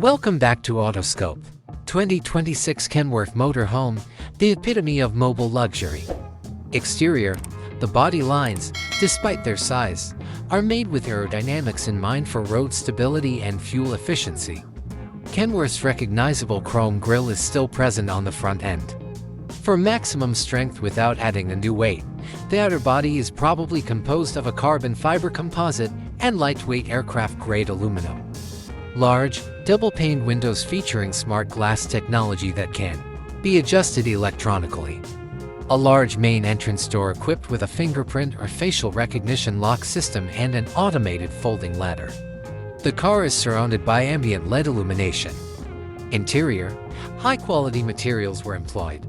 Welcome back to Autoscope. 2026 Kenworth Motorhome, the epitome of mobile luxury. Exterior, the body lines, despite their size, are made with aerodynamics in mind for road stability and fuel efficiency. Kenworth's recognizable chrome grille is still present on the front end. For maximum strength without adding undue weight, the outer body is probably composed of a carbon fiber composite and lightweight aircraft-grade aluminum. Large, double-paned windows featuring smart glass technology that can be adjusted electronically. A large main entrance door equipped with a fingerprint or facial recognition lock system and an automated folding ladder. The car is surrounded by ambient LED illumination. Interior, high-quality materials were employed.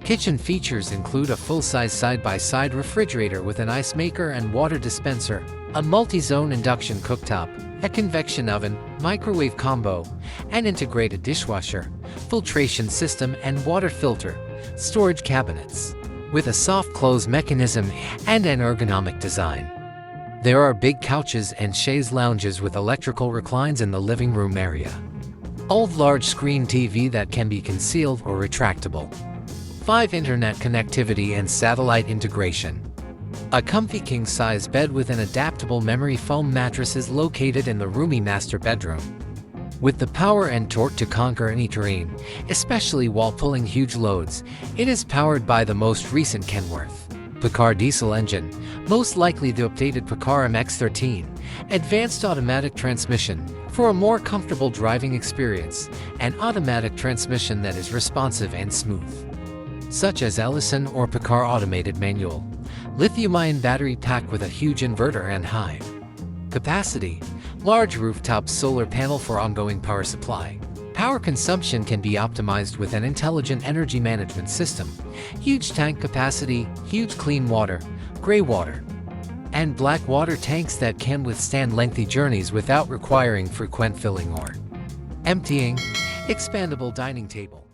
Kitchen features include a full-size side-by-side refrigerator with an ice maker and water dispenser, a multi-zone induction cooktop, a convection oven, microwave combo, an integrated dishwasher, filtration system and water filter, storage cabinets, with a soft close mechanism and an ergonomic design. There are big couches and chaise lounges with electrical reclines in the living room area. Old large-screen TV that can be concealed or retractable. 5 internet connectivity and satellite integration. A comfy king-size bed with an adaptable memory foam mattress is located in the roomy master bedroom. With the power and torque to conquer any terrain, especially while pulling huge loads, it is powered by the most recent Kenworth PACCAR diesel engine, most likely the updated PACCAR MX-13, advanced automatic transmission for a more comfortable driving experience, and automatic transmission that is responsive and smooth, such as Allison or PACCAR automated manual. Lithium-ion battery pack with a huge inverter and high capacity. Large rooftop solar panel for ongoing power supply. Power consumption can be optimized with an intelligent energy management system. Huge tank capacity, huge clean water, gray water, and black water tanks that can withstand lengthy journeys without requiring frequent filling or emptying. Expandable dining table.